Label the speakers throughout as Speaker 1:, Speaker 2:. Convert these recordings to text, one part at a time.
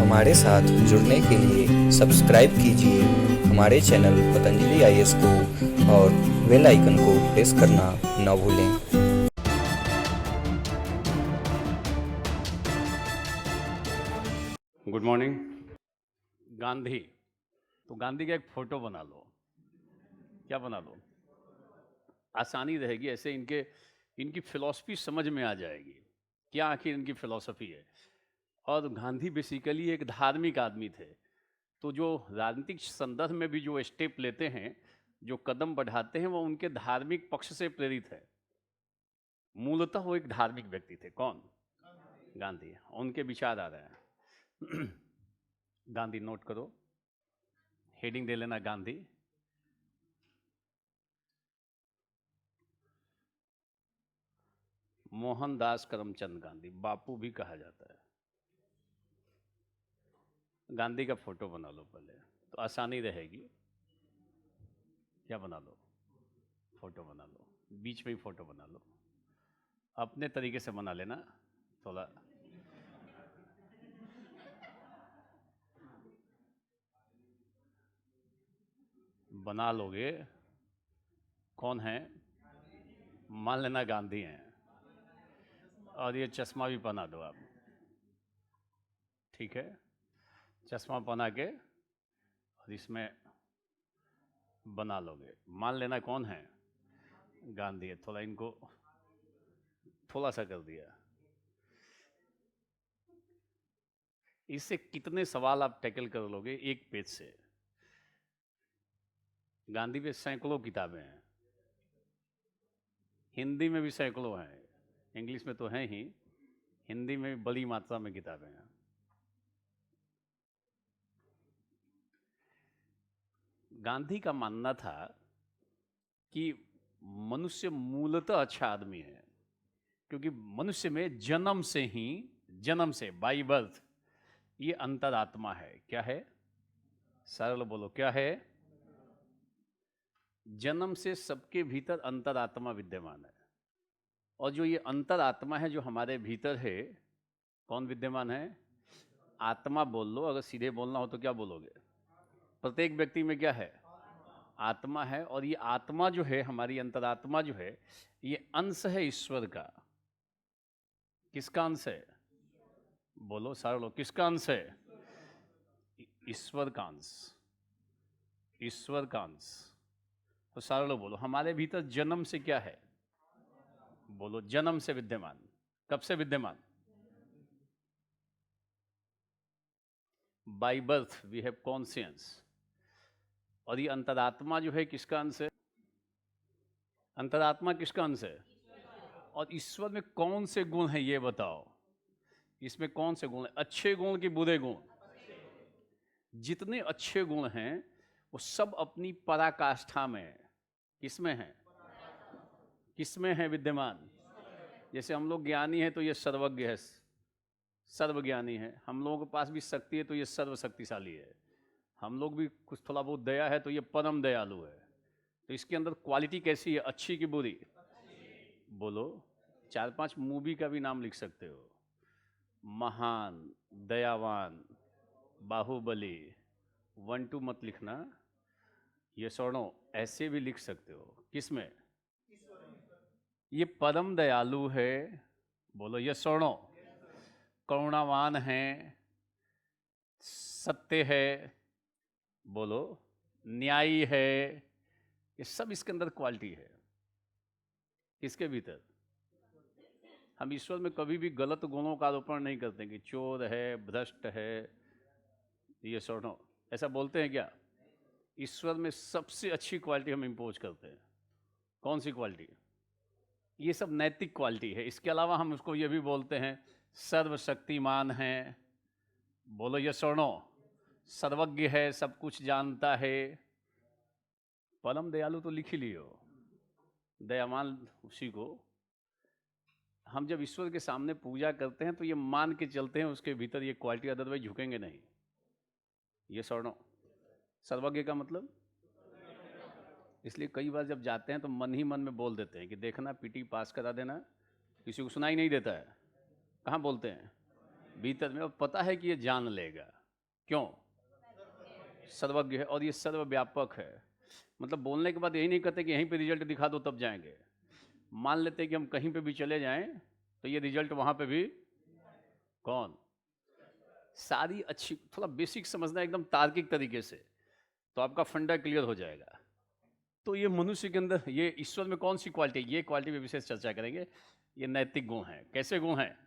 Speaker 1: हमारे साथ जुड़ने के लिए सब्सक्राइब कीजिए हमारे चैनल पतंजलि आईएएस को और बेल आइकन को प्रेस करना न भूलें।
Speaker 2: Good morning. गांधी, तो गांधी का एक फोटो बना लो। क्या बना लो? आसानी रहेगी, ऐसे इनकी फिलॉसफी समझ में आ जाएगी, क्या आखिर इनकी फिलॉसफी है। और गांधी बेसिकली एक धार्मिक आदमी थे, तो जो राजनीतिक संदर्भ में भी जो स्टेप लेते हैं, जो कदम बढ़ाते हैं, वो उनके धार्मिक पक्ष से प्रेरित है। मूलतः वो एक धार्मिक व्यक्ति थे। कौन? गांधी। उनके विचार आ रहे हैं। गांधी नोट करो, हेडिंग दे लेना गांधी। मोहनदास करमचंद गांधी, बापू भी कहा जाता है। गांधी का फोटो बना लो पहले, तो आसानी रहेगी। क्या बना लो? फोटो बना लो, बीच में ही फोटो बना लो, अपने तरीके से बना लेना थोड़ा। बना लोगे। कौन है? मान लेना गांधी हैं, और ये चश्मा भी पहना दो आप, ठीक है? चश्मा पहना के और इसमें बना लोगे। मान लेना कौन है? गांधी है। थोड़ा इनको थोड़ा सा कर दिया। इससे कितने सवाल आप टैकल कर लोगे एक पेज से? गांधी पे सैकड़ों किताबें हैं, हिंदी में भी सैकड़ों हैं, इंग्लिश में तो हैं ही, हिंदी में भी बड़ी मात्रा में किताबें हैं। गांधी का मानना था कि मनुष्य मूलतः अच्छा आदमी है, क्योंकि मनुष्य में जन्म से बाई बर्थ ये अंतरात्मा है। क्या है? सरल बोलो, क्या है? जन्म से सबके भीतर अंतरात्मा विद्यमान है, और जो ये अंतरात्मा है जो हमारे भीतर है, कौन विद्यमान है? आत्मा बोल लो, अगर सीधे बोलना हो तो क्या बोलोगे? प्रत्येक व्यक्ति में क्या है? आत्मा है, और ये आत्मा जो है, हमारी अंतरात्मा जो है, ये अंश है ईश्वर का। किसका अंश है? बोलो सरल लो, किसका अंश है? ईश्वर का अंश। ईश्वर का अंश। तो सरल बोलो, हमारे भीतर जन्म से क्या है? बोलो, जन्म से विद्यमान। कब से विद्यमान? By birth we have conscience. और ये अंतरात्मा जो है किसका अंश है? अंतरात्मा किसका अंश है? और ईश्वर में कौन से गुण हैं ये बताओ? इसमें कौन से गुण हैं? अच्छे गुण कि बुरे गुण? जितने अच्छे गुण हैं वो सब अपनी पराकाष्ठा में किसमें हैं? किसमें है विद्यमान? जैसे हम लोग ज्ञानी हैं तो ये सर्वज्ञ है, सर्वज्ञानी है। हम लोगों के पास भी शक्ति है तो ये सर्वशक्तिशाली है। हम लोग भी कुछ थोड़ा बहुत दया है तो ये परम दयालु है। तो इसके अंदर क्वालिटी कैसी है, अच्छी कि बुरी? बोलो। 4-5 मूवी का भी नाम लिख सकते हो। महान, दयावान, बाहुबली, 1-2 मत लिखना, ये स्वर्णो ऐसे भी लिख सकते हो। किसमें? ये परम दयालु है। बोलो, ये स्वर्णो करुणावान है, सत्य है, बोलो, न्यायी है। ये सब इसके अंदर क्वालिटी है। किसके भीतर? हम ईश्वर में कभी भी गलत गुणों का आरोपण नहीं करते कि चोर है, भ्रष्ट है, ये स्वर्णो ऐसा बोलते हैं क्या? ईश्वर में सबसे अच्छी क्वालिटी हम इम्पोज करते हैं। कौन सी क्वालिटी? ये सब नैतिक क्वालिटी है। इसके अलावा हम उसको ये भी बोलते हैं सर्वशक्तिमान है। बोलो, ये स्वर्णो सर्वज्ञ है, सब कुछ जानता है। परम दयालु तो लिख ही लियो, दयावान उसी को। हम जब ईश्वर के सामने पूजा करते हैं तो ये मान के चलते हैं उसके भीतर ये क्वालिटी, अदरवाइज झुकेंगे नहीं। ये स्वर्णो सर्वज्ञ का मतलब, इसलिए कई बार जब जाते हैं तो मन ही मन में बोल देते हैं कि देखना पीटी पास करा देना, किसी को सुनाई नहीं देता है। कहाँ बोलते हैं? भीतर में। और पता है कि ये जान लेगा, क्यों? सर्वज्ञ है और ये सर्वव्यापक है। मतलब बोलने के बाद यही नहीं कहते कि यहीं पे रिजल्ट दिखा दो तब जाएंगे। मान लेते हैं कि हम कहीं पे भी चले जाएं तो ये रिजल्ट वहां पे भी कौन? सारी अच्छी, थोड़ा बेसिक समझना एकदम तार्किक तरीके से, तो आपका फंडा क्लियर हो जाएगा। तो ये मनुष्य के अंदर, ये ईश्वर में कौन सी क्वालिटी, ये क्वालिटी पे विशेष चर्चा करेंगे। ये नैतिक गुण है। कैसे गुण है?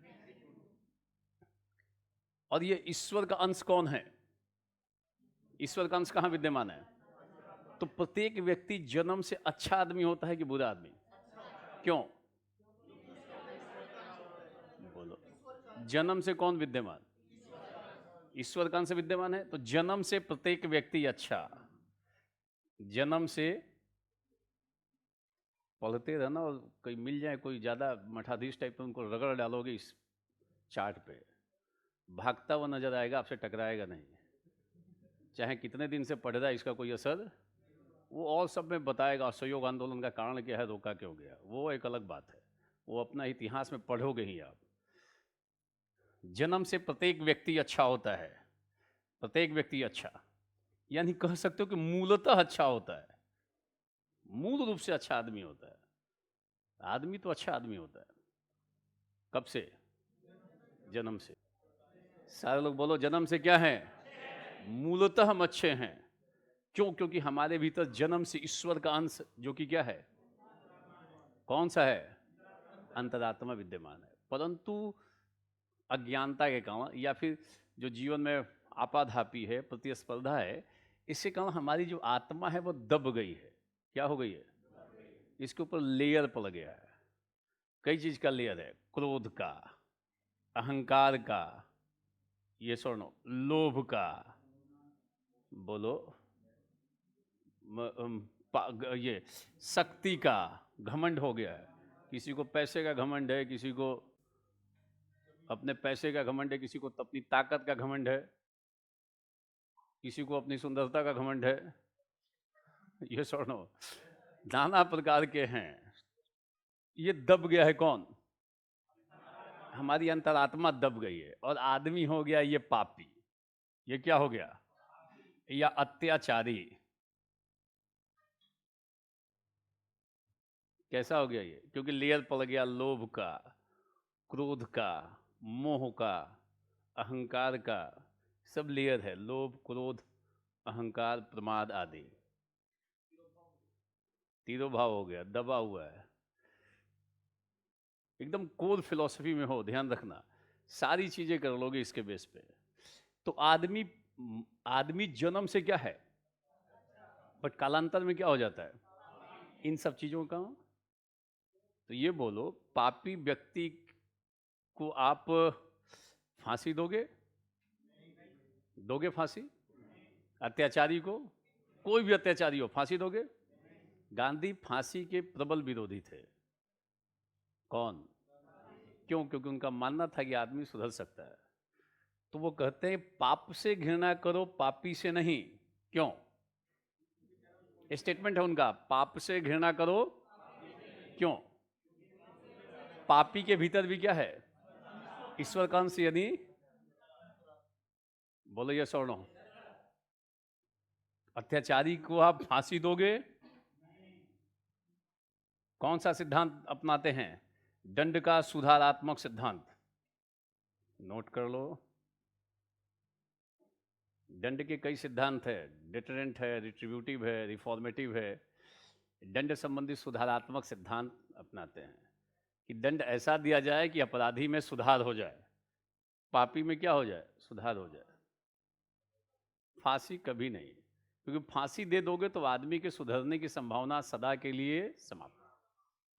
Speaker 2: और ये ईश्वर का अंश कौन है? ईश्वर का अंश कहाँ विद्यमान है? तो प्रत्येक व्यक्ति जन्म से अच्छा आदमी होता है कि बुरा आदमी? क्यों? बोलो। जन्म से कौन विद्यमान? ईश्वर का अंश विद्यमान है। तो जन्म से प्रत्येक व्यक्ति अच्छा। जन्म से पढ़ते रहना और कोई मिल जाए, कोई ज़्यादा मठाधीश टाइप का, उनको रगड़ डालोगे इस चार्ट पे, भागता हुआ नजर आएगा, आपसे टकराएगा नहीं। चाहे कितने दिन से पढ़ रहा है, इसका कोई असर, वो और सब में बताएगा। असहयोग आंदोलन का कारण क्या है, रोका क्यों गया, वो एक अलग बात है। वो अपना इतिहास में पढ़ोगे ही आप। जन्म से प्रत्येक व्यक्ति अच्छा होता है। प्रत्येक व्यक्ति अच्छा, यानी कह सकते हो कि मूलतः अच्छा होता है। मूल रूप से अच्छा आदमी होता है। आदमी तो अच्छा आदमी होता है। कब से? जन्म से। सारे लोग बोलो, जन्म से क्या है? मूलतः हम अच्छे हैं। क्यों? क्योंकि हमारे भीतर जन्म से ईश्वर का अंश, जो कि क्या है, कौन सा है? अंतरात्मा विद्यमान है। परंतु अज्ञानता के कारण, या फिर जो जीवन में आपाधापी है, प्रतिस्पर्धा है, इसके कारण हमारी जो आत्मा है वो दब गई है। क्या हो गई है? इसके ऊपर लेयर पड़ गया है। कई चीज का लेयर है। क्रोध का, अहंकार का, ये सुनो, लोभ का, बोलो, ये शक्ति का घमंड हो गया है। किसी को पैसे का घमंड है, किसी को अपने पैसे का घमंड है, किसी को अपनी ताकत का घमंड है, किसी को अपनी सुंदरता का घमंड है। ये सुनो, नाना प्रकार के हैं। ये दब गया है कौन? हमारी अंतरात्मा दब गई है। और आदमी हो गया ये पापी। ये क्या हो गया? या अत्याचारी। कैसा हो गया ये? क्योंकि लेयर पड़ गया लोभ का, क्रोध का, मोह का, अहंकार का। सब लेयर है। लोभ, क्रोध, अहंकार, प्रमाद आदि। तिरोभाव हो गया, दबा हुआ है। एकदम कोर फिलॉसफी में हो, ध्यान रखना। सारी चीजें कर लोगे इसके बेस पे। तो आदमी, आदमी जन्म से क्या है, बट कालांतर में क्या हो जाता है? इन सब चीजों का। तो ये बोलो, पापी व्यक्ति को आप फांसी दोगे? दोगे फांसी? अत्याचारी को, कोई भी अत्याचारी हो, फांसी दोगे? गांधी फांसी के प्रबल विरोधी थे। कौन? क्यों? क्योंकि उनका मानना था कि आदमी सुधर सकता है। तो वो कहते हैं पाप से घृणा करो, पापी से नहीं। क्यों? स्टेटमेंट है उनका, पाप से घृणा करो। क्यों? पापी के भीतर भी क्या है? ईश्वर का अंश। यदि बोलो ये सौ नो, अत्याचारी को आप फांसी दोगे? कौन सा सिद्धांत अपनाते हैं? दंड का सुधारात्मक सिद्धांत। नोट कर लो। दंड के कई सिद्धांत है। डिटरेंट है, रिट्रीब्यूटिव है, रिफॉर्मेटिव है। दंड संबंधी सुधारात्मक सिद्धांत अपनाते हैं कि दंड ऐसा दिया जाए कि अपराधी में सुधार हो जाए, पापी में क्या हो जाए? सुधार हो जाए। फांसी कभी नहीं, क्योंकि फांसी दे दोगे तो आदमी के सुधरने की संभावना सदा के लिए समाप्त।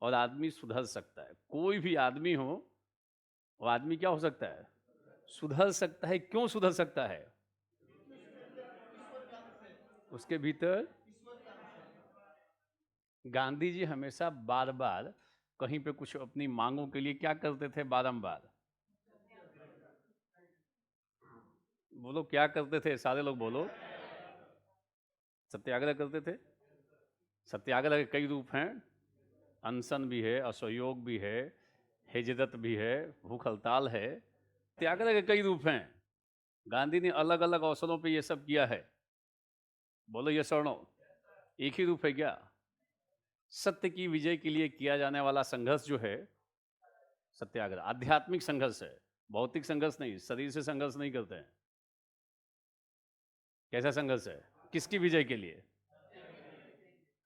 Speaker 2: और आदमी सुधर सकता है, कोई भी आदमी हो, वो आदमी क्या हो सकता है? सुधर सकता है। क्यों सुधर सकता है? उसके भीतर। गांधी जी हमेशा बार बार कहीं पे कुछ अपनी मांगों के लिए क्या करते थे? बारंबार बोलो, क्या करते थे? सारे लोग बोलो। सत्याग्रह करते थे। सत्याग्रह के कई रूप हैं। अनशन भी है, असहयोग भी है, हिजरत भी है, भूख हड़ताल है। सत्याग्रह के कई रूप हैं। गांधी ने अलग अलग अवसरों पे ये सब किया है। बोलो ये स्वर्णो, एक ही रूप है क्या? सत्य की विजय के लिए किया जाने वाला संघर्ष जो है सत्याग्रह, आध्यात्मिक संघर्ष है, भौतिक संघर्ष नहीं, शरीर से संघर्ष नहीं करते हैं। कैसा संघर्ष है? किसकी विजय के लिए?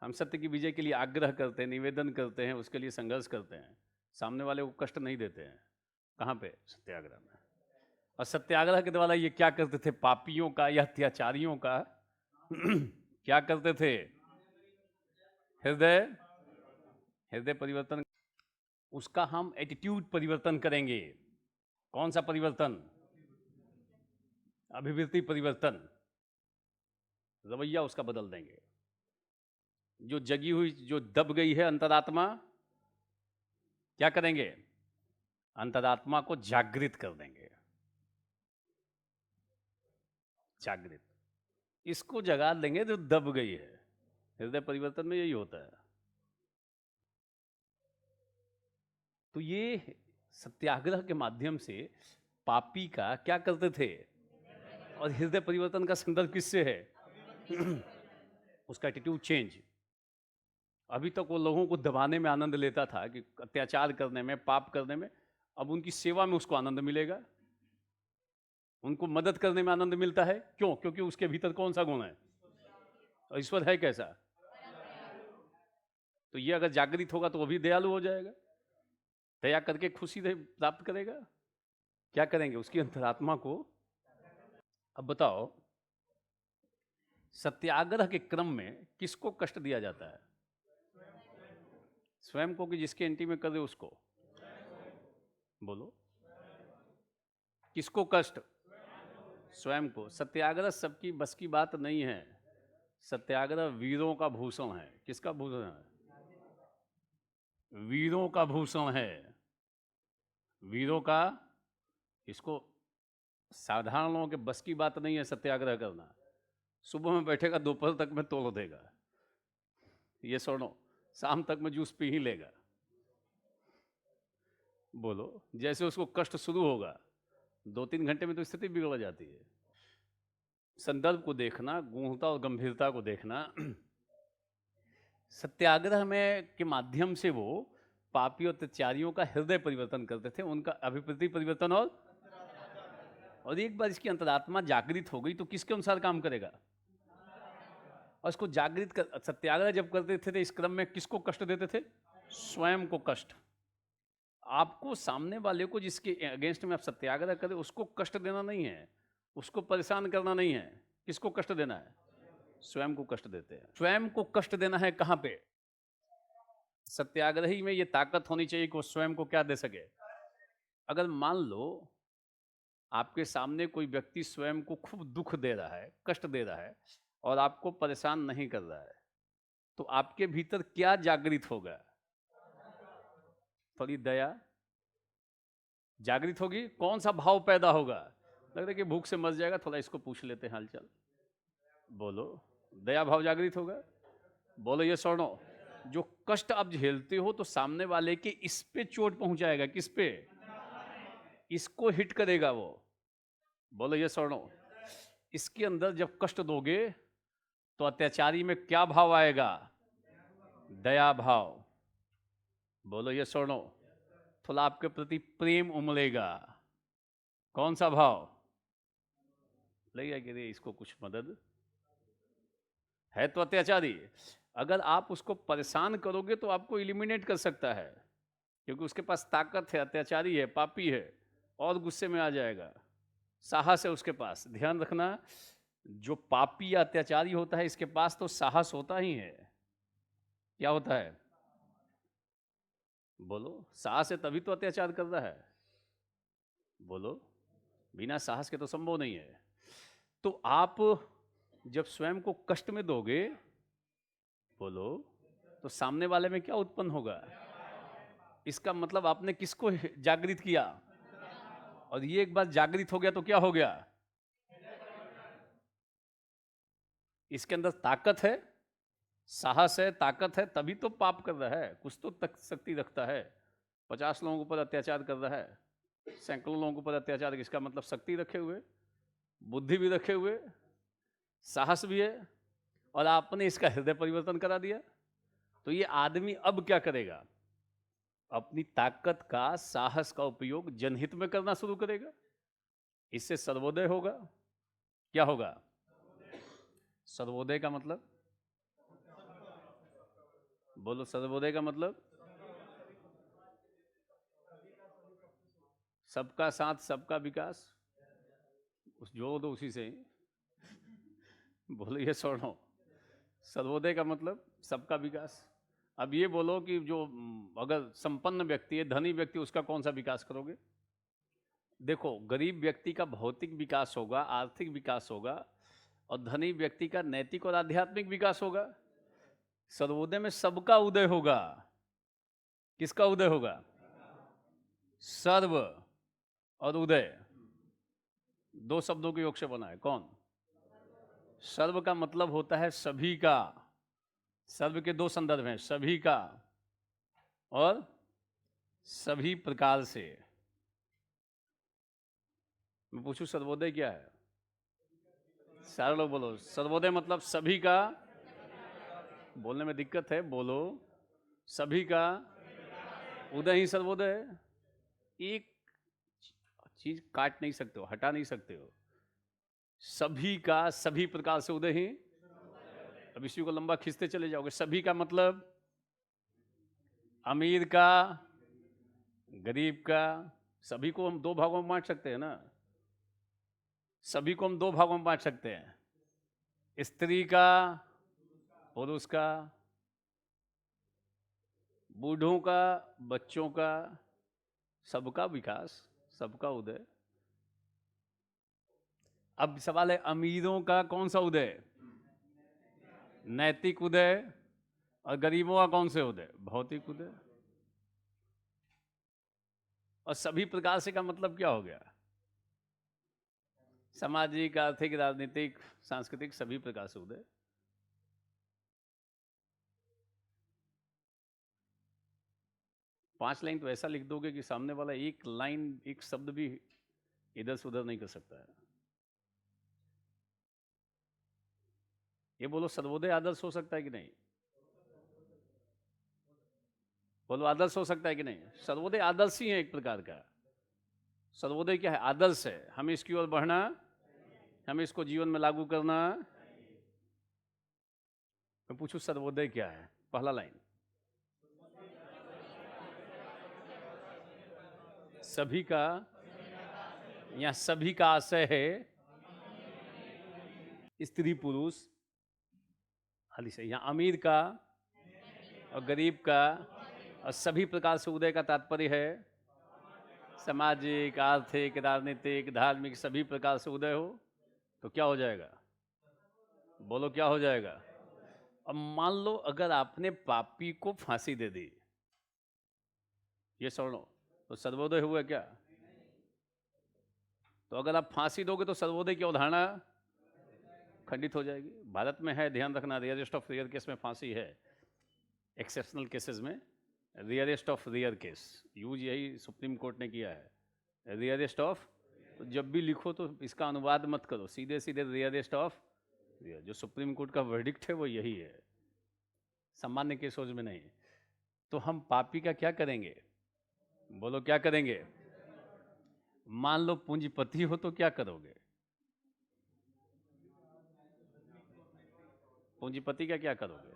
Speaker 2: हम सत्य की विजय के लिए आग्रह करते हैं, निवेदन करते हैं, उसके लिए संघर्ष करते हैं, सामने वाले को कष्ट नहीं देते हैं। कहाँ पे? सत्याग्रह में। और सत्याग्रह के द्वारा ये क्या करते थे? पापियों का या अत्याचारियों का क्या करते थे? हृदय हृदय परिवर्तन, उसका हम एटीट्यूड परिवर्तन करेंगे। कौन सा परिवर्तन? अभिवृत्ति परिवर्तन, रवैया उसका बदल देंगे। जो जगी हुई, जो दब गई है अंतरात्मा, क्या करेंगे? अंतरात्मा को जागृत कर देंगे। जागृत, इसको जगा देंगे जो दब गई है। हृदय परिवर्तन में यही होता है। तो ये सत्याग्रह के माध्यम से पापी का क्या करते थे? और हृदय परिवर्तन का संदर्भ किससे है? उसका एटीट्यूड चेंज। अभी तक वो लोगों को दबाने में आनंद लेता था, कि अत्याचार करने में, पाप करने में। अब उनकी सेवा में उसको आनंद मिलेगा, उनको मदद करने में आनंद मिलता है। क्यों? क्योंकि उसके भीतर कौन सा गुण है? और ईश्वर है कैसा? तो ये अगर जागृत होगा तो वो भी दयालु हो जाएगा, दया करके खुशी प्राप्त करेगा। क्या करेंगे? उसकी अंतरात्मा को। अब बताओ, सत्याग्रह के क्रम में किसको कष्ट दिया जाता है? स्वयं को, कि जिसके एंटी में कर दे उसको? बोलो, किसको कष्ट? स्वयं को। सत्याग्रह सबकी बस की बात नहीं है। सत्याग्रह वीरों का भूषण है। किसका भूषण है? वीरों का भूषण है। वीरों का। इसको साधारण लोगों के बस की बात नहीं है सत्याग्रह करना। सुबह में बैठेगा, दोपहर तक में तोड़ देगा, ये सुनो, शाम तक में जूस पी ही लेगा। बोलो, जैसे उसको कष्ट शुरू होगा 2-3 घंटे में तो स्थिति बिगड़ जाती है। संदर्भ को देखना, गूढ़ता और गंभीरता को देखना। सत्याग्रह में के माध्यम से वो पापी और अत्याचारियों का हृदय परिवर्तन करते थे, उनका अभिवृत्ति परिवर्तन। और एक बार इसकी अंतरात्मा जागृत हो गई तो किसके अनुसार काम करेगा? और इसको जागृत कर, सत्याग्रह जब करते थे इस क्रम में किसको कष्ट देते थे? स्वयं को कष्ट। आपको सामने वाले को, जिसके अगेंस्ट में आप सत्याग्रह करें, उसको कष्ट देना नहीं है, उसको परेशान करना नहीं है। किसको कष्ट देना है? स्वयं को कष्ट देते हैं। स्वयं को कष्ट देना है कहां पे? सत्याग्रही में ये ताकत होनी चाहिए कि वो स्वयं को क्या दे सके। अगर मान लो आपके सामने कोई व्यक्ति स्वयं को खूब दुख दे रहा है, कष्ट दे रहा है, और आपको परेशान नहीं कर रहा है, तो आपके भीतर क्या जागृत होगा? थोड़ी दया जागृत होगी। कौन सा भाव पैदा होगा? लग रहा है कि भूख से मर जाएगा, थोड़ा इसको पूछ लेते हैं हालचाल। बोलो, दया भाव जागृत होगा। बोलो ये स्वर्णो, जो कष्ट आप झेलते हो तो सामने वाले के इस पे चोट पहुंचाएगा। किस पे? इसको हिट करेगा वो। बोलो ये स्वर्णो, इसके अंदर जब कष्ट दोगे तो अत्याचारी में क्या भाव आएगा? दया भाव। बोलो ये स्वर्णो, थोड़ा आपके प्रति प्रेम उमड़ेगा। कौन सा भाव? लगेगा कि रे इसको कुछ मदद है तो अत्याचारी। अगर आप उसको परेशान करोगे तो आपको इलिमिनेट कर सकता है, क्योंकि उसके पास ताकत है, अत्याचारी है, पापी है, और गुस्से में आ जाएगा। साहस है उसके पास। ध्यान रखना, जो पापी या अत्याचारी होता है इसके पास तो साहस होता ही है। क्या होता है? बोलो, साहस है तभी तो अत्याचार कर रहा है। बोलो, बिना साहस के तो संभव नहीं है। तो आप जब स्वयं को कष्ट में दोगे, बोलो, तो सामने वाले में क्या उत्पन्न होगा? इसका मतलब आपने किसको जागृत किया? और ये एक बार जागृत हो गया तो क्या हो गया? इसके अंदर ताकत है, साहस है, ताकत है, तभी तो पाप कर रहा है। कुछ तो तक शक्ति रखता है। 50 लोगों के ऊपर अत्याचार कर रहा है, सैकड़ों लोगों के ऊपर अत्याचार, इसका मतलब शक्ति रखे हुए। बुद्धि भी रखे हुए, साहस भी है, और आपने इसका हृदय परिवर्तन करा दिया। तो ये आदमी अब क्या करेगा? अपनी ताकत का, साहस का उपयोग जनहित में करना शुरू करेगा। इससे सर्वोदय होगा। क्या होगा? सर्वोदय का मतलब बोलो, सर्वोदय का मतलब सबका साथ, सबका विकास। उस जोड़ दो उसी से ही। बोलो ये सुनो, सर्वोदय का मतलब सबका विकास। अब ये बोलो कि जो अगर संपन्न व्यक्ति है, धनी व्यक्ति, उसका कौन सा विकास करोगे? देखो, गरीब व्यक्ति का भौतिक विकास होगा, आर्थिक विकास होगा, और धनी व्यक्ति का नैतिक और आध्यात्मिक विकास होगा। सर्वोदय में सबका उदय होगा। किसका उदय होगा? सर्व और उदय दो शब्दों के योग से बना है। कौन? सर्व का मतलब होता है सभी का। सर्व के दो संदर्भ हैं, सभी का और सभी प्रकार से। मैं पूछूं सर्वोदय क्या है? सारे लोग बोलो, सर्वोदय मतलब सभी का। बोलने में दिक्कत है, बोलो। सभी का उदय ही सर्वोदय है। एक चीज काट नहीं सकते हो, हटा नहीं सकते हो। सभी का, सभी प्रकार से उदय ही। अब इसी को लंबा खींचते चले जाओगे। सभी का मतलब अमीर का, गरीब का। सभी को हम दो भागों में बांट सकते हैं ना। सभी को हम दो भागों में बांट सकते हैं, स्त्री का, पुरुष का, बूढ़ों का, बच्चों का। सबका विकास, सबका उदय। अब सवाल है, अमीरों का कौन सा उदय? नैतिक उदय। और गरीबों का कौन से उदय? भौतिक उदय। और सभी प्रकार से का मतलब क्या हो गया? सामाजिक, आर्थिक, राजनीतिक, सांस्कृतिक, सभी प्रकार से उदय। पांच लाइन तो ऐसा लिख दोगे कि सामने वाला एक लाइन, एक शब्द भी इधर से उधर नहीं कर सकता है। ये बोलो, सर्वोदय आदर्श हो सकता है कि नहीं? बोलो, आदर्श हो सकता है कि नहीं? सर्वोदय आदर्श ही है एक प्रकार का। सर्वोदय क्या है? आदर्श है। हमें इसकी ओर बढ़ना, हमें इसको जीवन में लागू करना। मैं पूछूं सर्वोदय क्या है? पहला लाइन, सभी का, या सभी का आशय है स्त्री पुरुष। खाली से यहाँ अमीर का और गरीब का और सभी प्रकार से उदय का तात्पर्य है सामाजिक, आर्थिक, राजनीतिक, धार्मिक, सभी प्रकार से उदय हो। तो क्या हो जाएगा? बोलो, क्या हो जाएगा? अब मान लो अगर आपने पापी को फांसी दे दी, ये सुनो, तो सर्वोदय हुआ क्या? तो अगर आप फांसी दोगे तो सर्वोदय की अवधारणा खंडित हो जाएगी। भारत में है, ध्यान रखना, रियरेस्ट ऑफ रियर केस में फांसी है। एक्सेप्शनल केसेस में rarest of rear case use यही सुप्रीम कोर्ट ने किया है, रियरेस्ट ऑफ। तो जब भी लिखो तो इसका अनुवाद मत करो, सीधे सीधे रियरेस्ट ऑफ रियर। जो सुप्रीम कोर्ट का वर्डिक्ट है वो यही है, सामान्य केसों में नहीं। तो हम पापी का क्या करेंगे? बोलो, क्या करेंगे? मान लो पूंजीपति हो तो क्या करोगे? पूंजीपति का क्या करोगे?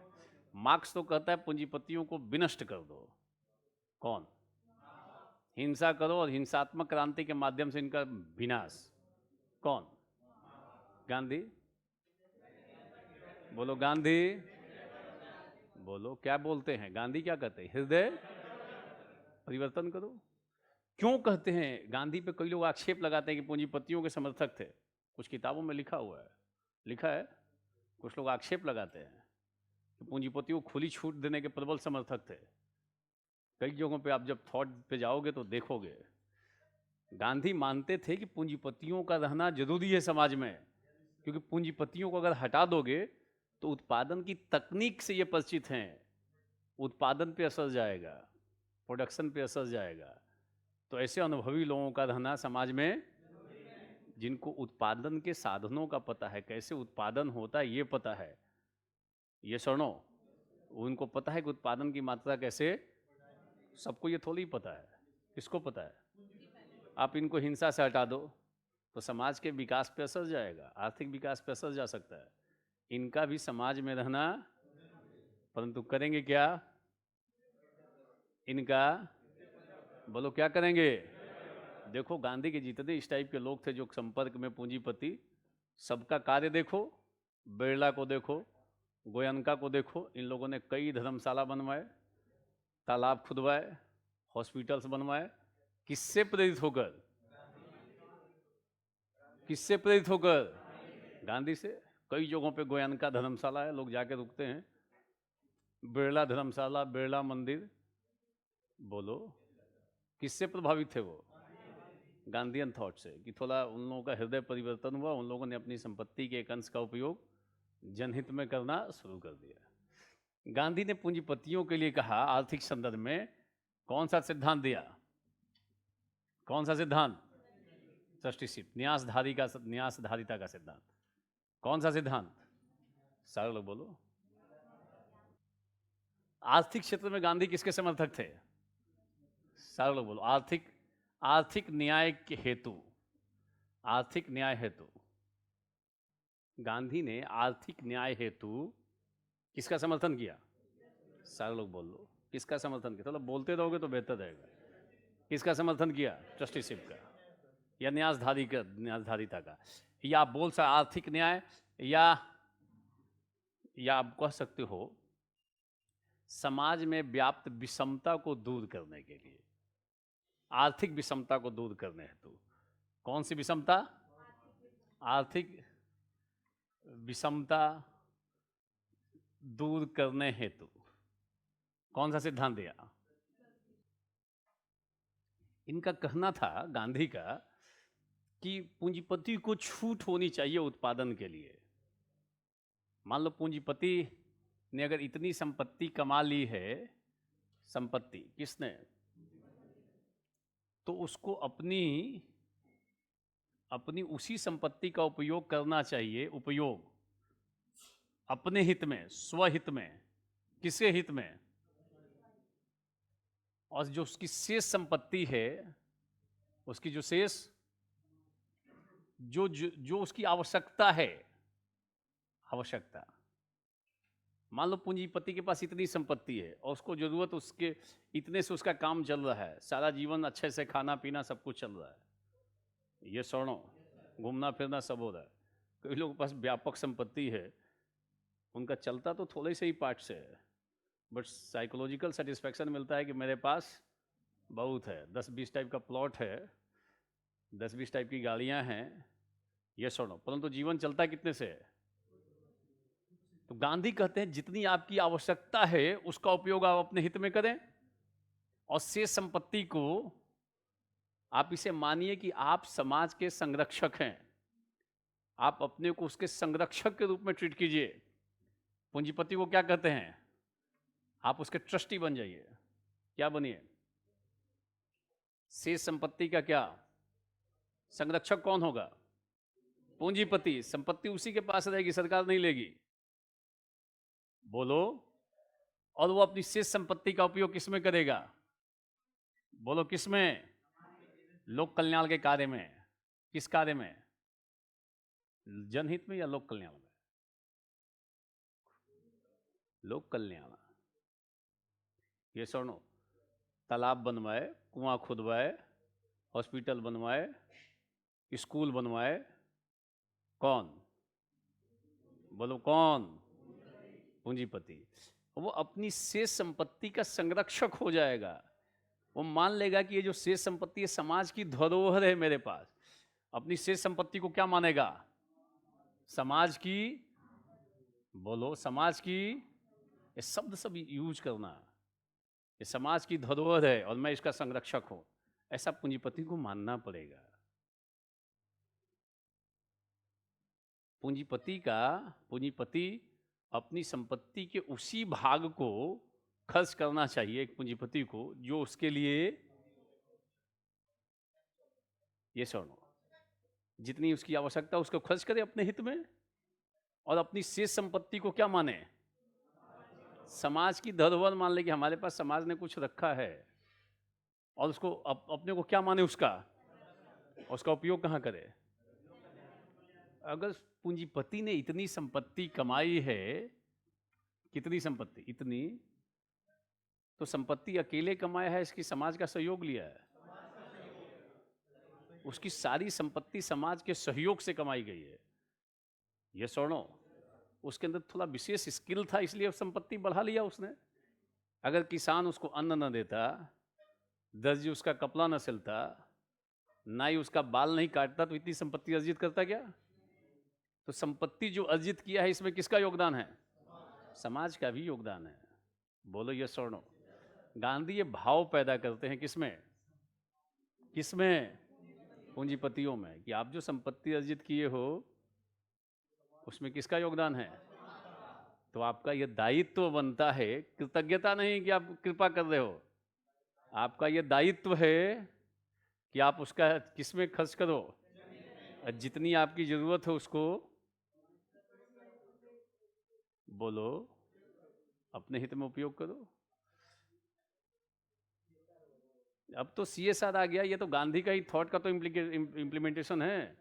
Speaker 2: मार्क्स तो कहता है पूंजीपतियों को विनष्ट कर दो। कौन? हिंसा करो और हिंसात्मक क्रांति के माध्यम से इनका विनाश। कौन? गांधी। बोलो, गांधी। बोलो, क्या बोलते हैं? गांधी क्या कहते हैं? हृदय परिवर्तन करो। क्यों कहते हैं? गांधी पे कई लोग आक्षेप लगाते हैं कि पूंजीपतियों के समर्थक थे। कुछ किताबों में लिखा हुआ है, लिखा है। कुछ लोग आक्षेप लगाते हैं कि पूंजीपतियों को खुली छूट देने के प्रबल समर्थक थे। कई जगहों पे आप जब थॉट पे जाओगे तो देखोगे, गांधी मानते थे कि पूंजीपतियों का रहना जरूरी है समाज में, क्योंकि पूंजीपतियों को अगर हटा दोगे तो उत्पादन की तकनीक से ये परिचित हैं, उत्पादन पे असर जाएगा, प्रोडक्शन पे असर जाएगा। तो ऐसे अनुभवी लोगों का रहना समाज में जिनको उत्पादन के साधनों का पता है, कैसे उत्पादन होता है ये पता है, ये सुनो, उनको पता है कि उत्पादन की मात्रा कैसे, सबको ये थोड़ी पता है। किसको पता है? आप इनको हिंसा से हटा दो तो समाज के विकास पे असर जाएगा, आर्थिक विकास पे असर जा सकता है। इनका भी समाज में रहना, परंतु करेंगे क्या? इनका बोलो क्या करेंगे? देखो गांधी के जितने इस टाइप के लोग थे जो संपर्क में पूंजीपति, सबका कार्य देखो, बिरला को देखो, गोयनका को देखो, इन लोगों ने कई धर्मशाला बनवाए, तालाब खुदवाए, हॉस्पिटल्स बनवाए। किससे प्रेरित होकर? किससे प्रेरित होकर? गांधी से। कई जगहों पे गोयनका धर्मशाला है, लोग जाके रुकते हैं। बिरला धर्मशाला, बिरला मंदिर, बोलो किससे प्रभावित थे वो? गांधीयन थॉट से, कि थोड़ा उन लोगों का हृदय परिवर्तन हुआ, उन लोगों ने अपनी संपत्ति के एक अंश का उपयोग जनहित में करना शुरू कर दिया। गांधी ने पूंजीपतियों के लिए कहा आर्थिक संदर्भ में कौन सा सिद्धांत दिया? कौन सा सिद्धांत? ट्रस्टीशिप, न्यासधारिता का सिद्धांत। कौन सा सिद्धांत? सारे लोग बोलो। आर्थिक क्षेत्र में गांधी किसके समर्थक थे? सारे लोग बोलो। आर्थिक न्याय के हेतु, आर्थिक न्याय हेतु गांधी ने आर्थिक न्याय हेतु किसका समर्थन किया? सारे लोग बोल लो। किसका समर्थन किया? थोड़ा बोलते रहोगे तो बेहतर रहेगा। किसका समर्थन किया? ट्रस्टीशिप का या न्यासधारिता का, या आप बोल सकते आर्थिक न्याय, या आप कह सकते हो समाज में व्याप्त विषमता को दूर करने के लिए, आर्थिक विषमता को दूर करने हेतु। कौन सी विषमता? आर्थिक विषमता दूर करने हेतु कौन सा सिद्धांत दिया? इनका कहना था गांधी का कि पूंजीपति को छूट होनी चाहिए उत्पादन के लिए। मान लो पूंजीपति ने अगर इतनी संपत्ति कमा ली है, संपत्ति किसने? तो उसको अपनी उसी संपत्ति का उपयोग करना चाहिए, उपयोग अपने हित में, स्वहित में। किसके हित में? और जो उसकी शेष संपत्ति है, उसकी जो शेष, जो उसकी आवश्यकता है, आवश्यकता, मान लो पूंजीपति के पास इतनी संपत्ति है और उसको जरूरत उसके इतने से उसका काम चल रहा है, सारा जीवन अच्छे से खाना पीना सब कुछ चल रहा है, ये सुनो, घूमना फिरना सब हो रहा है। कई लोगों के पास व्यापक संपत्ति है, उनका चलता तो थोड़े से ही पार्ट से है, बट साइकोलॉजिकल सेटिस्फैक्शन मिलता है कि मेरे पास बहुत है, 10-20 टाइप का प्लॉट है, 10-20 टाइप की गाड़ियां हैं, ये सुनो, परंतु जीवन चलता कितने से है? तो गांधी कहते हैं जितनी आपकी आवश्यकता है उसका उपयोग आप अपने हित में करें, और शेष संपत्ति को आप इसे मानिए कि आप समाज के संरक्षक हैं, आप अपने को उसके संरक्षक के रूप में ट्रीट कीजिए। पूंजीपति को क्या कहते हैं? आप उसके ट्रस्टी बन जाइए। क्या बनिए? शेष संपत्ति का क्या संरक्षक कौन होगा? पूंजीपति। संपत्ति उसी के पास रहेगी, सरकार नहीं लेगी, बोलो। और वो अपनी शेष संपत्ति का उपयोग किसमें करेगा? बोलो किसमें? लोक कल्याण के कार्य में। किस कार्य में? जनहित में या लोक कल्याण में? लोक कल्याण। ये सुनो, तालाब बनवाए, कुआं खुदवाए, हॉस्पिटल बनवाए, स्कूल बनवाए, कौन? बोलो कौन? पूंजीपति। वो अपनी शेष संपत्ति का संरक्षक हो जाएगा। वो मान लेगा कि ये जो शेष संपत्ति है समाज की धरोहर है मेरे पास। अपनी शेष संपत्ति को क्या मानेगा? समाज की, बोलो समाज की, ये शब्द सब यूज करना, ये समाज की धरोहर है और मैं इसका संरक्षक हूं, ऐसा पूंजीपति को मानना पड़ेगा। पूंजीपति अपनी संपत्ति के उसी भाग को खर्च करना चाहिए एक पूंजीपति को जो उसके लिए, ये सुनो, जितनी उसकी आवश्यकता उसको खर्च करे अपने हित में, और अपनी शेष संपत्ति को क्या माने, समाज की धरोहर मान ले कि हमारे पास समाज ने कुछ रखा है, और उसको अपने को क्या माने उसका, और उसका उपयोग कहाँ करे। अगर पूंजीपति ने इतनी संपत्ति कमाई है, कितनी संपत्ति, इतनी, तो संपत्ति अकेले कमाया है, इसकी समाज का सहयोग लिया है, उसकी सारी संपत्ति समाज के सहयोग से कमाई गई है। ये सोनो, उसके अंदर थोड़ा विशेष स्किल था, इसलिए संपत्ति बढ़ा लिया उसने। अगर किसान उसको अन्न न देता, दर्जी उसका कपड़ा न सिलता, नाई उसका बाल नहीं काटता, तो इतनी संपत्ति अर्जित करता क्या। तो संपत्ति जो अर्जित किया है, इसमें किसका योगदान है, समाज का भी योगदान है। बोलो यस और नो। गांधी ये भाव पैदा करते हैं किसमें, किसमें, पूंजीपतियों में, कि आप जो संपत्ति अर्जित किए हो उसमें किसका योगदान है। तो आपका यह दायित्व बनता है, कृतज्ञता नहीं कि आप कृपा कर रहे हो, आपका यह दायित्व है कि आप उसका किसमें खर्च करो, जितनी आपकी जरूरत है उसको, बोलो, अपने हित में उपयोग करो। अब तो CSR आ गया, ये तो गांधी का ही थॉट का तो इम्प्लीमेंटेशन है।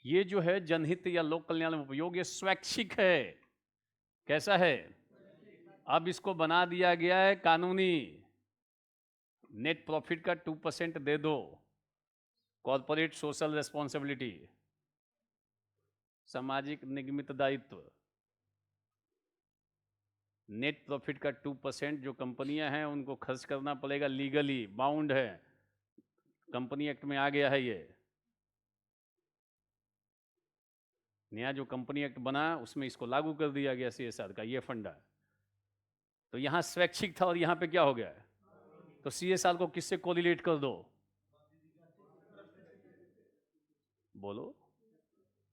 Speaker 2: ये जो है जनहित या लोक कल्याण में उपयोग, ये स्वैच्छिक है। कैसा है, अब इसको बना दिया गया है कानूनी। नेट प्रॉफिट का 2% दे दो, कॉर्पोरेट सोशल रेस्पॉन्सिबिलिटी, सामाजिक निगमित दायित्व। नेट प्रॉफिट का 2% जो कंपनियां हैं उनको खर्च करना पड़ेगा, लीगली बाउंड है, कंपनी एक्ट में आ गया है। ये नया जो कंपनी एक्ट बना उसमें इसको लागू कर दिया गया CSR का ये फंडा। तो यहां स्वैच्छिक था और यहां पे क्या हो गया, तो CSR को किससे कोरिलेट कर दो, बोलो।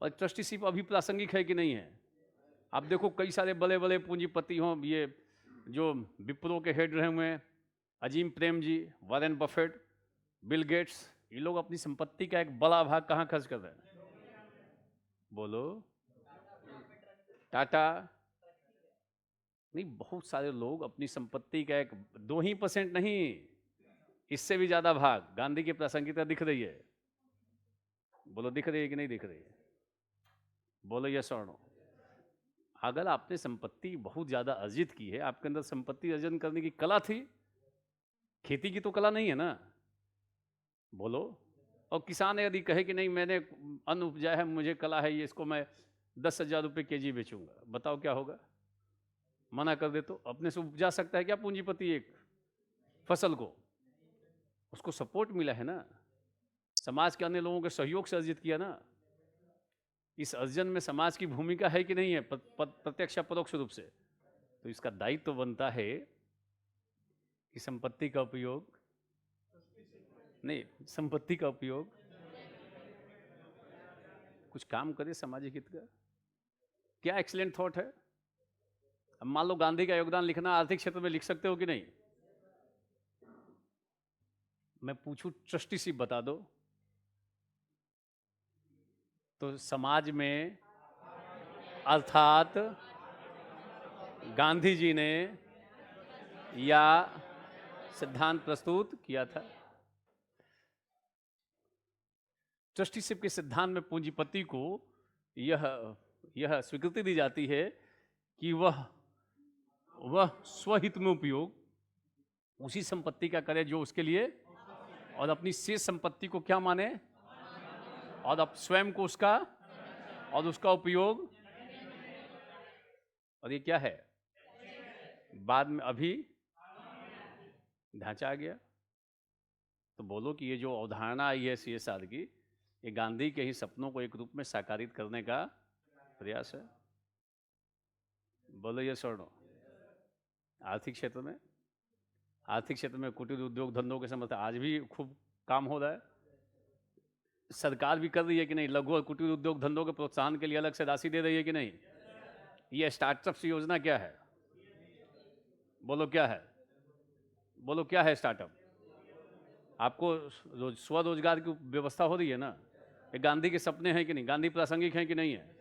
Speaker 2: और ट्रस्टीशिप अभी प्रासंगिक है कि नहीं है। आप देखो कई सारे बड़े बड़े पूंजीपति हों, ये जो विप्रो के हेड रहे हुए हैं, अजीम Prem ji, Warren Buffett, Bill gets, ये लोग अपनी संपत्ति का एक बड़ा भाग कहाँ खर्च कर रहे हैं, बोलो। टाटा, नहीं, बहुत सारे लोग अपनी संपत्ति का एक 2% नहीं, इससे भी ज्यादा भाग। गांधी की प्रासंगिकता दिख रही है, बोलो दिख रही है कि नहीं दिख रही है, बोलो यस और नो। अगर आपने संपत्ति बहुत ज्यादा अर्जित की है, आपके अंदर संपत्ति अर्जन करने की कला थी, खेती की तो कला नहीं है ना, बोलो। और किसान यदि कहे कि नहीं मैंने अन्न उपजाया है, मुझे कला है, ये इसको मैं 10,000 रुपये kg बेचूंगा, बताओ क्या होगा, मना कर दे। तो अपने से उपजा सकता है क्या पूंजीपति एक फसल को, उसको सपोर्ट मिला है ना, समाज के अन्य लोगों के सहयोग से अर्जित किया ना। इस अर्जन में समाज की भूमिका है कि नहीं है, प्रत्यक्ष या परोक्ष रूप से। तो इसका दायित्व तो बनता है कि संपत्ति का उपयोग, नहीं, संपत्ति का उपयोग कुछ काम करे सामाजिक हित का। क्या एक्सीलेंट थॉट है। अब मान लो गांधी का योगदान लिखना आर्थिक क्षेत्र में लिख सकते हो कि नहीं, मैं पूछूं ट्रस्टीशिप बता दो, तो समाज में अर्थात गांधी जी ने या सिद्धांत प्रस्तुत किया था। ट्रस्टीशिप के सिद्धांत में पूंजीपति को यह स्वीकृति दी जाती है कि वह स्वहित में उपयोग उसी संपत्ति का करे जो उसके लिए, और अपनी शेष संपत्ति को क्या माने, और अब स्वयं को उसका और उसका उपयोग। और ये क्या है, बाद में अभी ढांचा आ गया। तो बोलो कि ये जो अवधारणा आई है CSR की, ये गांधी के ही सपनों को एक रूप में साकारित करने का प्रयास है, बोलो ये स्वर्णो। आर्थिक क्षेत्र में कुटीर उद्योग धंधों के समर्थन आज भी खूब काम हो रहा है। सरकार भी कर रही है कि नहीं, लघु और कुटीर उद्योग धंधों के प्रोत्साहन के लिए अलग से राशि दे रही है कि नहीं। ये स्टार्टअप्स योजना क्या है, बोलो क्या है, बोलो क्या है स्टार्टअप। आपको स्वरोजगार की व्यवस्था हो रही है ना, ये गांधी के सपने हैं कि नहीं? गांधी प्रासंगिक हैं कि नहीं है?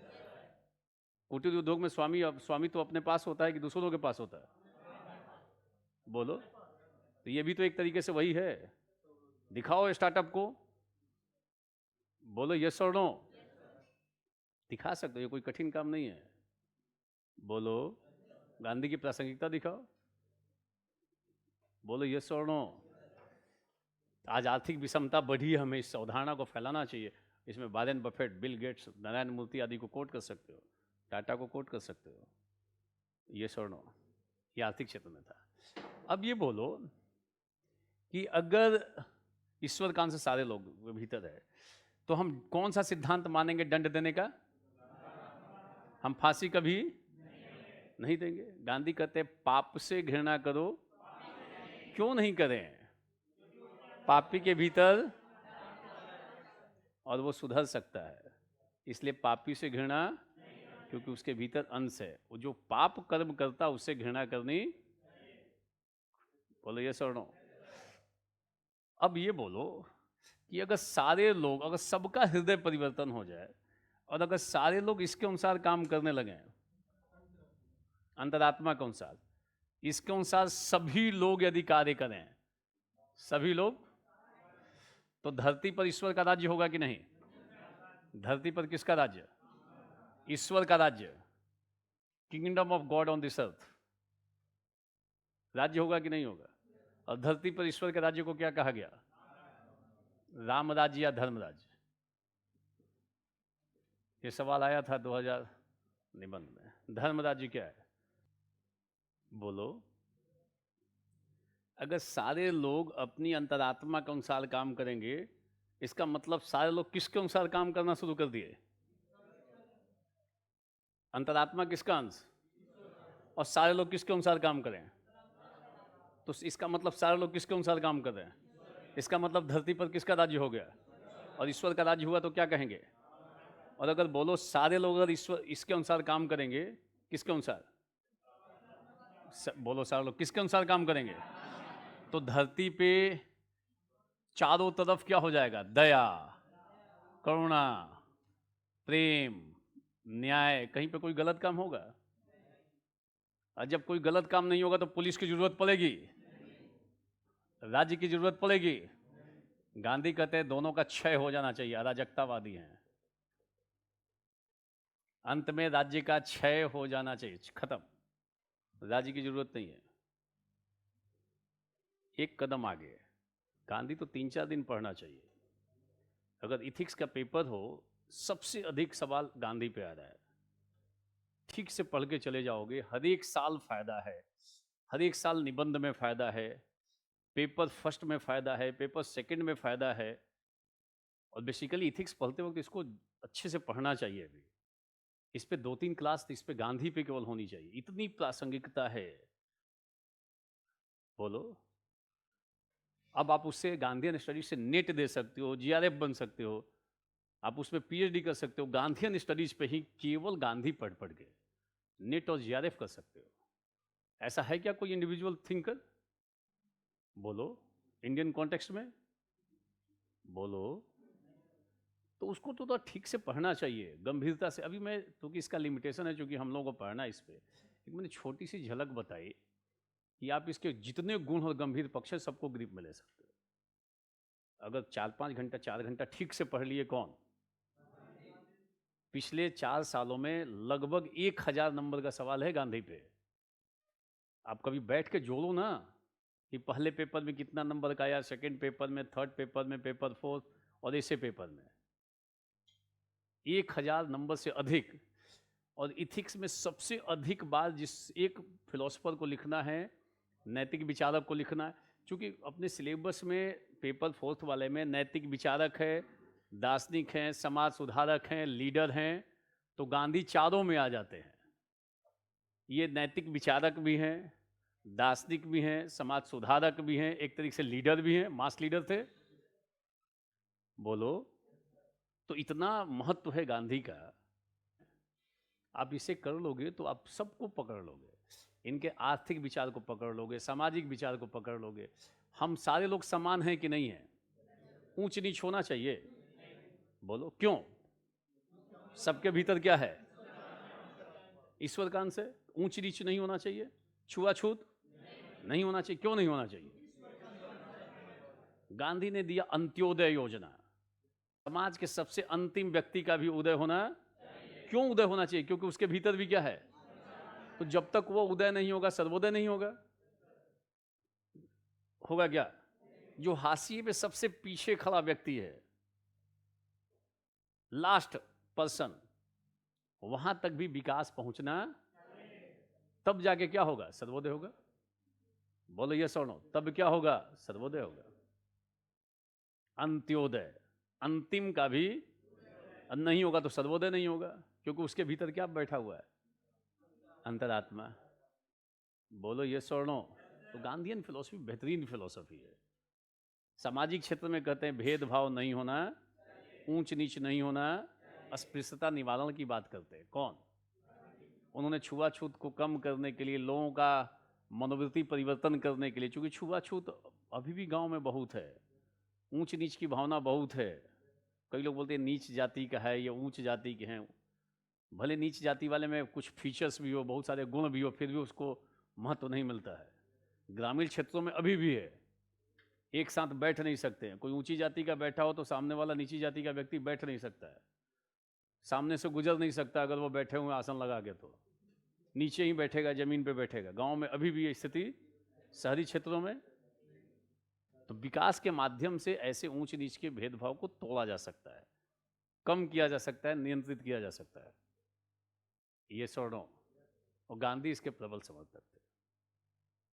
Speaker 2: कुटीर उद्योग में स्वामी तो अपने पास होता है कि दूसरों के पास होता है? बोलो। तो ये भी तो एक तरीके से वही है। दिखाओ स्टार्टअप को, बोलो यस और नो। दिखा सकते हो, ये कोई कठिन काम नहीं है। बोलो, गांधी की प्रासंगिकता दिखाओ, बोलो यस और नो। आज आर्थिक विषमता बढ़ी है, हमें इस अवधारणा को फैलाना चाहिए। इसमें Warren Buffett, Bill Gates, Narayana Murthy आदि को कोट कर सकते हो, टाटा को कोट कर सकते हो। यस और नो, ये आर्थिक क्षेत्र में था। अब ये बोलो कि अगर ईश्वर कान से सारे लोग भीतर है, तो हम कौन सा सिद्धांत मानेंगे दंड देने का? हम फांसी कभी नहीं देंगे। गांधी कहते हैं पाप से घृणा करो। क्यों नहीं करें? पापी के भीतर, और वो सुधर सकता है, इसलिए पापी से घृणा, क्योंकि उसके भीतर अंश है। वो जो पाप कर्म करता उससे घृणा करनी। बोलो यस और नो। अब ये बोलो कि अगर सारे लोग, अगर सबका हृदय परिवर्तन हो जाए और अगर सारे लोग इसके अनुसार काम करने लगे, अंतरात्मा के अनुसार, इसके अनुसार सभी लोग यदि कार्य करें, सभी लोग, तो धरती पर ईश्वर का राज्य होगा कि नहीं? धरती पर किसका राज्य? ईश्वर का राज्य, kingdom of God on this earth, राज्य होगा कि नहीं होगा? और धरती पर ईश्वर के राज्य को क्या कहा गया? राम राज्य या धर्म राज्य? ये सवाल आया था 2000 निबंध में। धर्म राज्य क्या है? बोलो। अगर सारे लोग अपनी अंतरात्मा के अनुसार काम करेंगे, इसका मतलब सारे लोग किसके अनुसार काम करना शुरू कर दिए? अंतरात्मा किसका अंश? और सारे लोग किसके अनुसार काम करें? तो इसका मतलब सारे लोग किसके अनुसार काम कर रहे हैं? इसका मतलब धरती पर किसका राज्य हो गया? और ईश्वर का राज्य हुआ तो क्या कहेंगे? और अगर बोलो सारे लोग अगर ईश्वर इसके अनुसार काम करेंगे, किसके अनुसार? बोलो सारे लोग किसके अनुसार काम करेंगे? तो धरती पे चारों तरफ क्या हो जाएगा? दया, करुणा, प्रेम, न्याय। कहीं पे कोई गलत काम होगा? और जब कोई गलत काम नहीं होगा तो पुलिस की जरूरत पड़ेगी, राज्य की जरूरत पड़ेगी। गांधी कहते हैं दोनों का क्षय हो जाना चाहिए, अराजकतावादी हैं। अंत में राज्य का क्षय हो जाना चाहिए, खत्म, राज्य की जरूरत नहीं है। एक कदम आगे, गांधी तो 3-4 दिन पढ़ना चाहिए। अगर इथिक्स का पेपर हो, सबसे अधिक सवाल गांधी पे आ रहा है। ठीक से पढ़ के चले जाओगे, हर एक साल फायदा है, हर एक साल निबंध में फायदा है, पेपर फर्स्ट में फायदा है, पेपर सेकंड में फायदा है। और बेसिकली इथिक्स पढ़ते वक्त इसको अच्छे से पढ़ना चाहिए। अभी इस पे 2-3 क्लास, इस पे गांधी पे केवल होनी चाहिए, इतनी प्रासंगिकता है। बोलो। अब आप उससे गांधीयन स्टडीज से नेट दे सकते हो, जीआरएफ बन सकते हो, आप उसमें पीएचडी कर सकते हो। गांधीयन स्टडीज पे ही केवल गांधी पढ़ के नेट और जीआरएफ कर सकते हो। ऐसा है क्या कोई इंडिविजुअल थिंकर? बोलो। इंडियन कॉन्टेक्स्ट में? बोलो। तो उसको तो ठीक से पढ़ना चाहिए, गंभीरता से। अभी मैं, क्योंकि इसका लिमिटेशन है, क्योंकि हम लोगों को पढ़ना है इस पर, एक मैंने छोटी सी झलक बताई कि आप इसके जितने गुण और गंभीर पक्ष है सबको ग्रिप में ले सकते हो। अगर 4-5 घंटा 4 घंटा ठीक से पढ़ लिए, कौन? पिछले 4 सालों में लगभग 1000 नंबर का सवाल है गांधी पे। आप कभी बैठ के जोड़ो ना कि पहले पेपर में कितना नंबर का आया, सेकंड पेपर में, थर्ड पेपर में, पेपर 4 और ऐसे पेपर में 1000 नंबर से अधिक। और इथिक्स में सबसे अधिक बार जिस एक फिलोसफर को लिखना है, नैतिक विचारक को लिखना है, क्योंकि अपने सिलेबस में पेपर 4 वाले में नैतिक विचारक है, दार्शनिक हैं, समाज सुधारक हैं, लीडर हैं, तो गांधी चारों में आ जाते हैं। ये नैतिक विचारक भी हैं, दार्शनिक भी हैं, समाज सुधारक भी हैं, एक तरीके से लीडर भी हैं, मास लीडर थे। बोलो। तो इतना महत्व है गांधी का। आप इसे कर लोगे तो आप सबको पकड़ लोगे, इनके आर्थिक विचार को पकड़ लोगे, सामाजिक विचार को पकड़ लोगे। हम सारे लोग समान हैं कि नहीं हैं? ऊंच नीच होना चाहिए? बोलो क्यों? सबके भीतर क्या है? ईश्वर का अंश है। ऊंच नीच नहीं होना चाहिए, छुआछूत नहीं होना चाहिए। क्यों नहीं होना चाहिए? गांधी ने दिया अंत्योदय योजना, समाज के सबसे अंतिम व्यक्ति का भी उदय होना। क्यों उदय होना चाहिए? क्योंकि उसके भीतर भी क्या है? तो जब तक वो उदय नहीं होगा, सर्वोदय नहीं होगा। होगा क्या? जो हाशिए पे सबसे पीछे खड़ा व्यक्ति है, लास्ट पर्सन, वहां तक भी विकास पहुंचना, तब जाके क्या होगा? सर्वोदय होगा। बोलो ये सुनो, तब क्या होगा? सर्वोदय होगा। अंत्योदय, अंतिम का भी नहीं होगा तो सर्वोदय नहीं होगा, क्योंकि उसके भीतर क्या बैठा हुआ है? अंतरात्मा। बोलो ये सुनो। तो गांधीयन फिलॉसफी बेहतरीन फिलॉसफी है। सामाजिक क्षेत्र में कहते हैं भेदभाव नहीं होना, ऊंच नीच नहीं होना, अस्पृश्यता निवारण की बात करते हैं। कौन? उन्होंने छुआछूत को कम करने के लिए, लोगों का मनोवृत्ति परिवर्तन करने के लिए, क्योंकि छुआछूत अभी भी गांव में बहुत है, ऊंच नीच की भावना बहुत है। कई लोग बोलते हैं नीच जाति का है, ये ऊंच जाति के हैं। भले नीच जाति वाले में कुछ फीचर्स भी हो, बहुत सारे गुण भी हो, फिर भी उसको महत्व नहीं मिलता है। ग्रामीण क्षेत्रों में अभी भी है, एक साथ बैठ नहीं सकते हैं। कोई ऊंची जाति का बैठा हो तो सामने वाला नीची जाति का व्यक्ति बैठ नहीं सकता है, सामने से गुजर नहीं सकता। अगर वो बैठे हुए आसन लगा के तो नीचे ही बैठेगा, जमीन पे बैठेगा। गांव में अभी भी ये स्थिति, शहरी क्षेत्रों में। तो विकास के माध्यम से ऐसे ऊंच नीच के भेदभाव को तोड़ा जा सकता है, कम किया जा सकता है, नियंत्रित किया जा सकता है। ये सोनो। और गांधी इसके प्रबल समर्थक थे।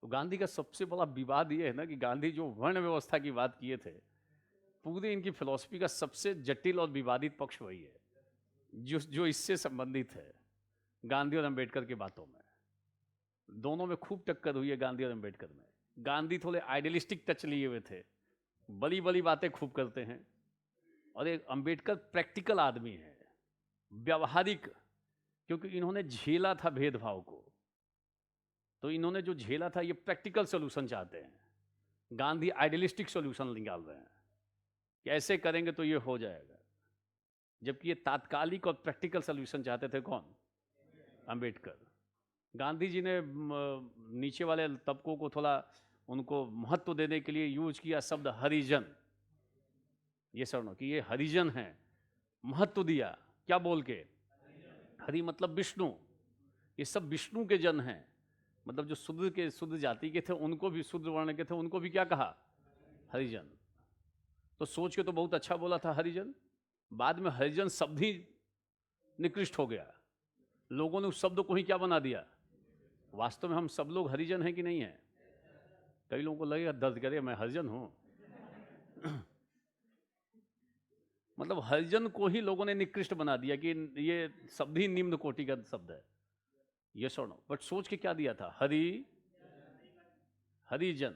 Speaker 2: तो गांधी का सबसे बड़ा विवाद ये है ना कि गांधी जो वर्ण व्यवस्था की बात किए थे, पूरी इनकी फिलॉसफी का सबसे जटिल और विवादित पक्ष वही है, जो इससे संबंधित है। गांधी और अंबेडकर की बातों में, दोनों में खूब टक्कर हुई है गांधी और अंबेडकर में। गांधी थोड़े आइडियलिस्टिक टच लिए हुए थे, बड़ी बड़ी बातें खूब करते हैं, और एक अंबेडकर प्रैक्टिकल आदमी है, व्यवहारिक, क्योंकि इन्होंने झेला था भेदभाव को। तो इन्होंने जो झेला था, ये प्रैक्टिकल सोल्यूशन चाहते हैं। गांधी आइडियलिस्टिक सोल्यूशन निकाल रहे हैं कि ऐसे करेंगे तो ये हो जाएगा, जबकि ये तात्कालिक और प्रैक्टिकल सोल्यूशन चाहते थे। कौन? अंबेडकर। गांधी जी ने नीचे वाले तबकों को थोड़ा उनको महत्व देने के लिए यूज किया शब्द हरिजन। ये सुनो कि ये हरिजन हैं, महत्व दिया। क्या बोल के? हरि मतलब विष्णु, ये सब विष्णु के जन हैं। मतलब जो शुद्ध जाति के थे, उनको भी, शुद्ध वर्ण के थे, उनको भी क्या कहा? हरिजन। तो सोच के तो बहुत अच्छा बोला था हरिजन। बाद में हरिजन शब्द ही निकृष्ट हो गया, लोगों ने उस शब्द को ही क्या बना दिया? वास्तव में हम सब लोग हरिजन हैं कि नहीं है? कई लोगों को लगेगा दर्द करे मैं हरिजन हूं। मतलब हरिजन को ही लोगों ने निकृष्ट बना दिया कि ये शब्द ही निम्न कोटि का शब्द है। ये सुनो, बट सोच के क्या दिया था? हरिजन।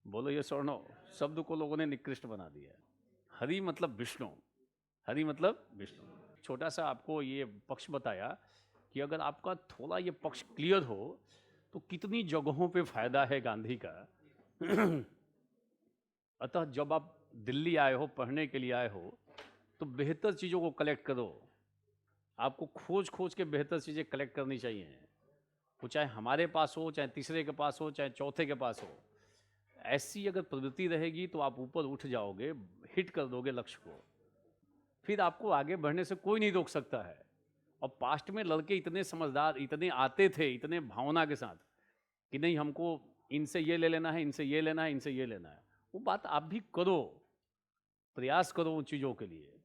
Speaker 2: बोलो ये सुनो, शब्द को लोगों ने निकृष्ट बना दिया। हरि मतलब विष्णु, हरि मतलब विष्णु। छोटा सा आपको ये पक्ष बताया कि अगर आपका थोड़ा ये पक्ष क्लियर हो तो कितनी जगहों पे फायदा है गांधी का। अतः जब आप दिल्ली आए हो, पढ़ने के लिए आए हो, तो बेहतर चीज़ों को कलेक्ट करो। आपको खोज खोज के बेहतर चीज़ें कलेक्ट करनी चाहिए, वो चाहे हमारे पास हो, चाहे तीसरे के पास हो, चाहे चौथे के पास हो। ऐसी अगर प्रवृत्ति रहेगी तो आप ऊपर उठ जाओगे, हिट कर दोगे लक्ष्य को, फिर आपको आगे बढ़ने से कोई नहीं रोक सकता है। और पास्ट में लड़के इतने समझदार, इतने आते थे, इतने भावना के साथ कि नहीं हमको इनसे ये ले लेना है, इनसे ये लेना है, इनसे ये लेना है। वो बात आप भी करो, प्रयास करो उन चीज़ों के लिए।